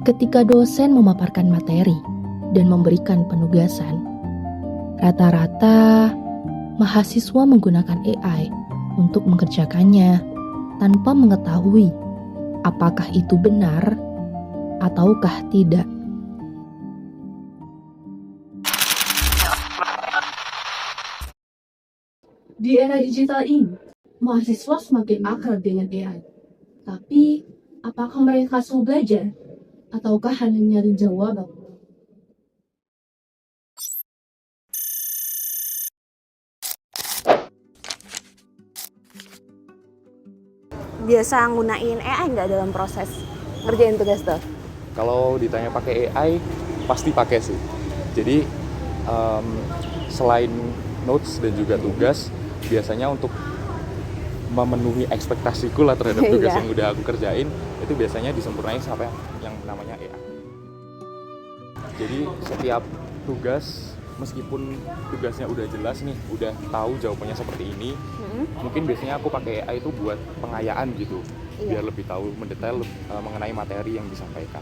Ketika dosen memaparkan materi dan memberikan penugasan, rata-rata mahasiswa menggunakan AI untuk mengerjakannya tanpa mengetahui apakah itu benar ataukah tidak. Di era digital ini, mahasiswa semakin akrab dengan AI. Tapi, apakah mereka sudah belajar? Ataukah hanya nyari jawaban? Biasa nggunain AI nggak dalam proses ngerjain tugas tuh? Kalau ditanya pakai AI, pasti pakai sih. Jadi selain notes dan juga tugas, biasanya untuk memenuhi ekspektasiku lah terhadap tugas yang udah aku kerjain, itu biasanya disempurnain sampai yang namanya AI. Jadi setiap tugas, meskipun tugasnya udah jelas nih, udah tahu jawabannya seperti ini, mungkin biasanya aku pakai AI itu buat pengayaan gitu, biar lebih tahu mendetail mengenai materi yang disampaikan.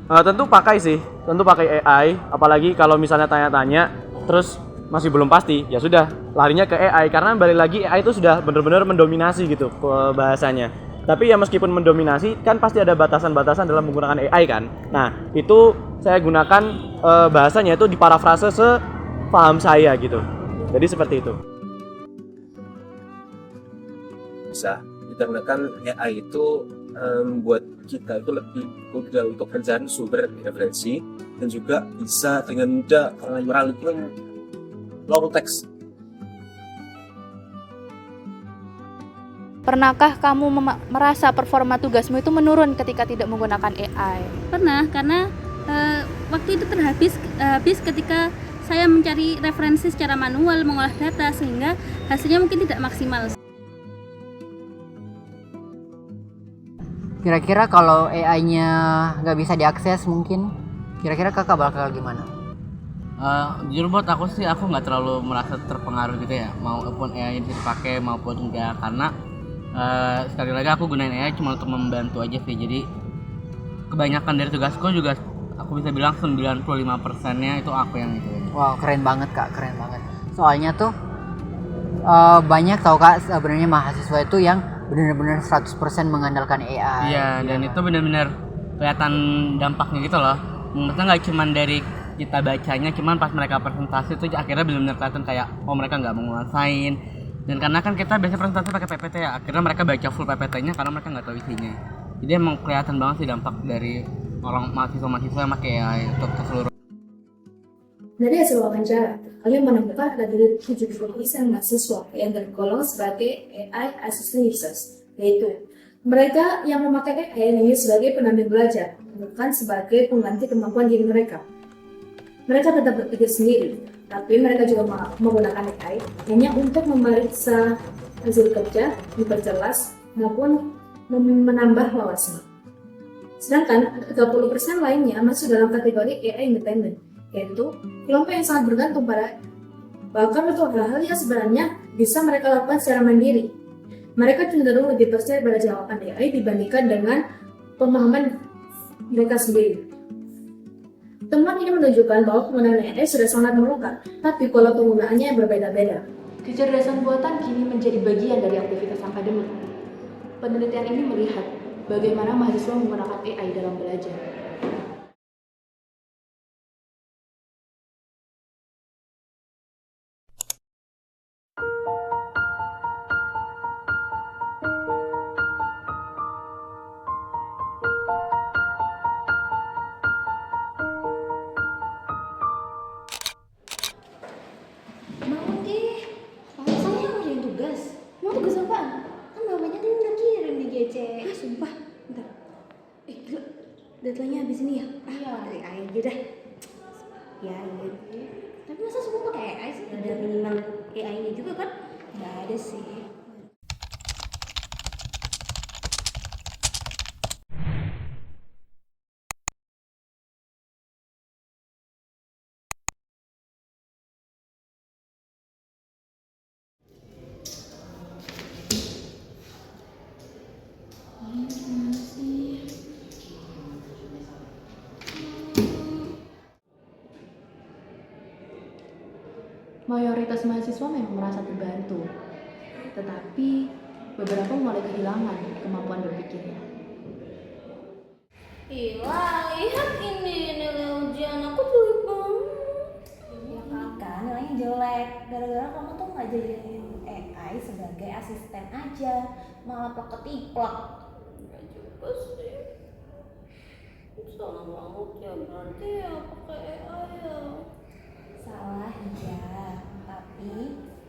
Tentu pakai AI, apalagi kalau misalnya tanya-tanya terus masih belum pasti, ya sudah larinya ke AI, karena balik lagi AI itu sudah benar-benar mendominasi gitu bahasanya. Tapi ya meskipun mendominasi kan pasti ada batasan-batasan dalam menggunakan AI kan. Nah itu saya gunakan bahasanya itu diparafrase sepaham saya gitu. Jadi seperti itu. Bisa dikarenakan AI itu buat kita itu lebih mudah untuk kerjaan sumber referensi dan juga bisa dengan mudah merangkum long text. Pernahkah kamu merasa performa tugasmu itu menurun ketika tidak menggunakan AI? Pernah, karena waktu itu habis ketika saya mencari referensi secara manual, mengolah data, sehingga hasilnya mungkin tidak maksimal. Kira-kira kalau AI-nya nggak bisa diakses mungkin, kira-kira kakak bakal gimana? Jujur buat aku sih, aku nggak terlalu merasa terpengaruh gitu ya, maupun AI bisa dipakai maupun enggak, karena sekali lagi aku gunain AI cuma untuk membantu aja sih. Jadi kebanyakan dari tugasku juga aku bisa bilang 95%-nya itu aku yang itu. Wow, keren banget kak, keren banget. Soalnya tuh banyak tau kak sebenarnya mahasiswa itu yang benar-benar 100% mengandalkan AI. Iya, dan itu benar-benar kelihatan dampaknya gitu loh. Maksudnya nggak cuma dari kita bacanya, cuman pas mereka presentasi tuh akhirnya benar-benar kelihatan kayak mereka nggak menguasain. Dan karena kan kita biasanya presentasi pakai PPT ya, akhirnya mereka baca full PPT-nya karena mereka nggak tahu isinya. Jadi emang kelihatan banget sih dampak dari orang mahasiswa yang pakai AI untuk keseluruhan. Dari hasil wawancara, kalian menemukan ada dari 70% mahasiswa yang tergolong sebagai AI assistant users, yaitu mereka yang memakai AI hanya sebagai pendamping belajar, bukan sebagai pengganti kemampuan diri mereka. Mereka tetap berpikir sendiri, tapi mereka juga menggunakan AI hanya untuk memeriksa hasil kerja, diperjelas, maupun menambah wawasan. Sedangkan 30% lainnya masuk dalam kategori AI independent, yaitu kelompok yang sangat bergantung pada bahkan untuk hal-hal yang sebenarnya bisa mereka lakukan secara mandiri. Mereka cenderung lebih percaya pada jawaban AI dibandingkan dengan pemahaman mereka sendiri. Temuan ini menunjukkan bahwa penggunaan AI sudah sangat melengkap, tapi pola penggunaannya yang berbeda-beda. Kecerdasan buatan kini menjadi bagian dari aktivitas akademik. Penelitian ini melihat bagaimana mahasiswa menggunakan AI dalam belajar. Mau deh, saya ngerjain tugas. Mau tugas apaan? Kan mamanya tadi udah kirim di GC. Sumpah, bentar. Gila, deadline-nya habis ini ya? Iya. Dari AI aja dah. Ya, iya. Tapi masa semua pakai AI sih? Ada minimal AI-nya juga kan? Nggak ada sih. mayoritas mahasiswa memang merasa terbantu, tetapi beberapa mulai kehilangan kemampuan berpikirnya. Ila, lihat ini nilai ujian aku jelek banget. Ya kakak, nilainya jelek. Gara-gara kamu tuh nggak jadiin AI sebagai asisten aja, malah plek-ketiplek. Nggak juga sih. Salah banget ya, berarti ya pakai AI ya. Salah iya, tapi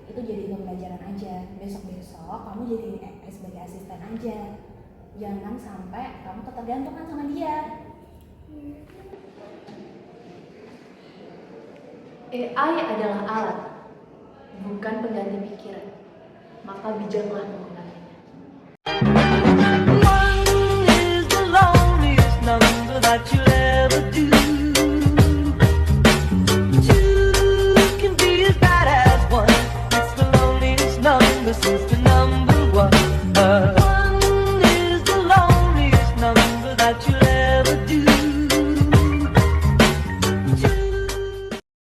itu jadi pembelajaran aja. Besok-besok kamu jadi AI sebagai asisten aja. Jangan sampai kamu ketergantungan sama dia. AI adalah alat, bukan pengganti pikiran. Maka bijaklah menggunakannya. One is the loneliest number that you